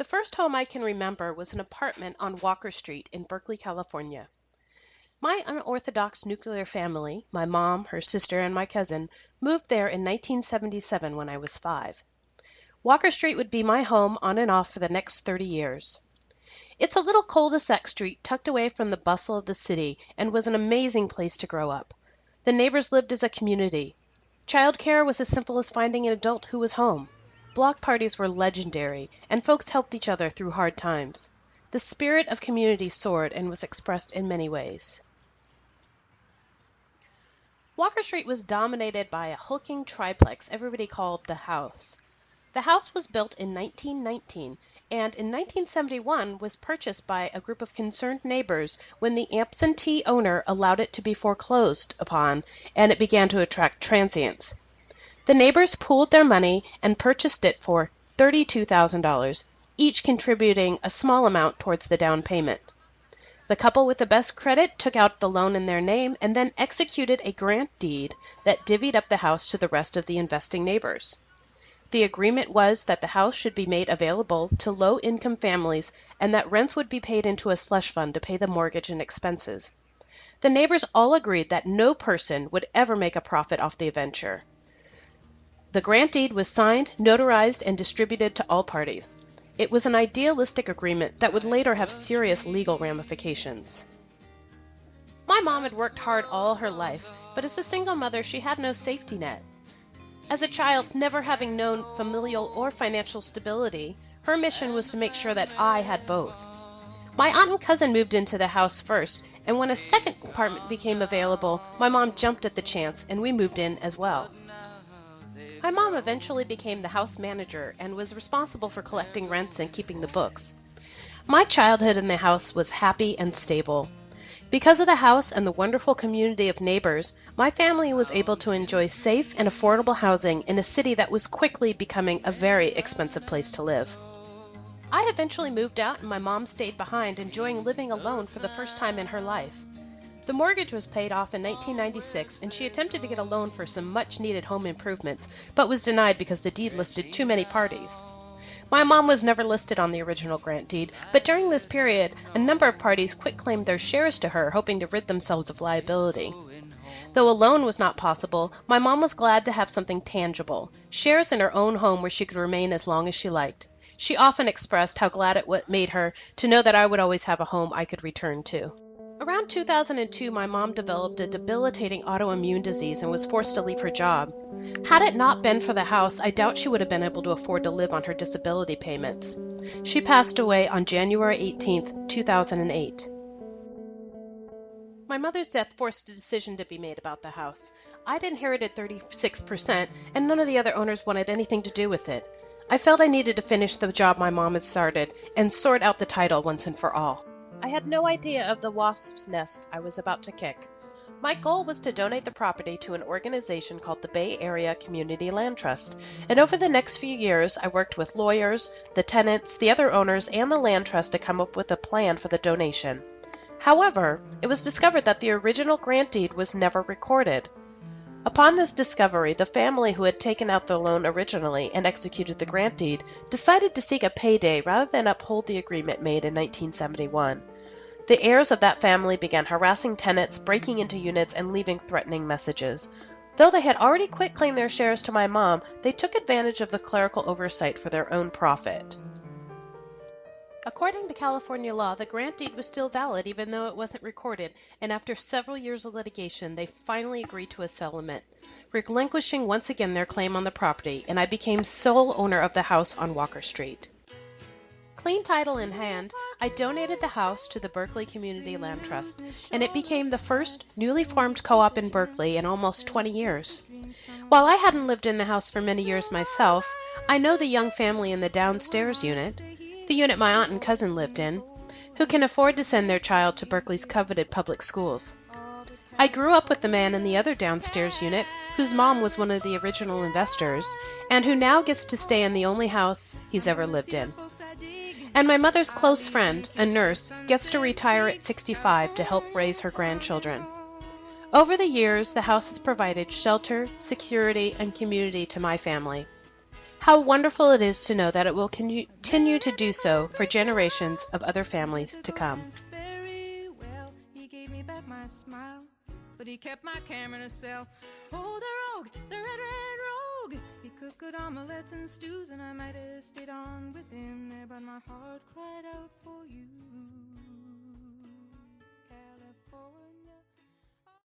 The first home I can remember was an apartment on Walker Street in Berkeley, California. My unorthodox nuclear family, my mom, her sister, and my cousin, moved there in 1977 when I was 5. Walker Street would be my home on and off for the next 30 years. It's a little cul-de-sac street tucked away from the bustle of the city and was an amazing place to grow up. The neighbors lived as a community. Childcare was as simple as finding an adult who was home. Block parties were legendary, and folks helped each other through hard times. The spirit of community soared and was expressed in many ways. Walker Street was dominated by a hulking triplex everybody called the House. The house was built in 1919 and in 1971 was purchased by a group of concerned neighbors when the absentee owner allowed it to be foreclosed upon and it began to attract transients. The neighbors pooled their money and purchased it for $32,000, each contributing a small amount towards the down payment. The couple with the best credit took out the loan in their name and then executed a grant deed that divvied up the house to the rest of the investing neighbors. The agreement was that the house should be made available to low-income families and that rents would be paid into a slush fund to pay the mortgage and expenses. The neighbors all agreed that no person would ever make a profit off the venture. The grant deed was signed, notarized, and distributed to all parties. It was an idealistic agreement that would later have serious legal ramifications. My mom had worked hard all her life, but as a single mother she had no safety net. As a child, never having known familial or financial stability, her mission was to make sure that I had both. My aunt and cousin moved into the house first, and when a second apartment became available, my mom jumped at the chance and we moved in as well. My mom eventually became the house manager and was responsible for collecting rents and keeping the books. My childhood in the house was happy and stable. Because of the house and the wonderful community of neighbors, my family was able to enjoy safe and affordable housing in a city that was quickly becoming a very expensive place to live. I eventually moved out and my mom stayed behind, enjoying living alone for the first time in her life. The mortgage was paid off in 1996 and she attempted to get a loan for some much-needed home improvements, but was denied because the deed listed too many parties. My mom was never listed on the original grant deed, but during this period, a number of parties quitclaimed their shares to her, hoping to rid themselves of liability. Though a loan was not possible, my mom was glad to have something tangible, shares in her own home where she could remain as long as she liked. She often expressed how glad it made her to know that I would always have a home I could return to. Around 2002, my mom developed a debilitating autoimmune disease and was forced to leave her job. Had it not been for the house, I doubt she would have been able to afford to live on her disability payments. She passed away on January 18, 2008. My mother's death forced a decision to be made about the house. I'd inherited 36%, and none of the other owners wanted anything to do with it. I felt I needed to finish the job my mom had started and sort out the title once and for all. I had no idea of the wasp's nest I was about to kick. My goal was to donate the property to an organization called the Bay Area Community Land Trust, and over the next few years I worked with lawyers, the tenants, the other owners, and the land trust to come up with a plan for the donation. However, it was discovered that the original grant deed was never recorded. Upon this discovery, the family who had taken out the loan originally and executed the grant deed decided to seek a payday rather than uphold the agreement made in 1971. The heirs of that family began harassing tenants, breaking into units, and leaving threatening messages. Though they had already quitclaimed their shares to my mom, they took advantage of the clerical oversight for their own profit. According to California law, the grant deed was still valid even though it wasn't recorded, and after several years of litigation, they finally agreed to a settlement, relinquishing once again their claim on the property, and I became sole owner of the house on Walker Street. Clean title in hand, I donated the house to the Berkeley Community Land Trust, and it became the first newly formed co-op in Berkeley in almost 20 years. While I hadn't lived in the house for many years myself, I know the young family in the downstairs unit, the unit my aunt and cousin lived in, who can afford to send their child to Berkeley's coveted public schools. I grew up with the man in the other downstairs unit, whose mom was one of the original investors, and who now gets to stay in the only house he's ever lived in. And my mother's close friend, a nurse, gets to retire at 65 to help raise her grandchildren. Over the years, the house has provided shelter, security, and community to my family. How wonderful it is to know that it will continue to do so for generations of other families to come. Very well, he gave me back my smile, but he kept my camera in a cell. Oh, the rogue, the red rogue. He cooked good omelets and stews, and I might have stayed on with him there, but my heart cried out for you.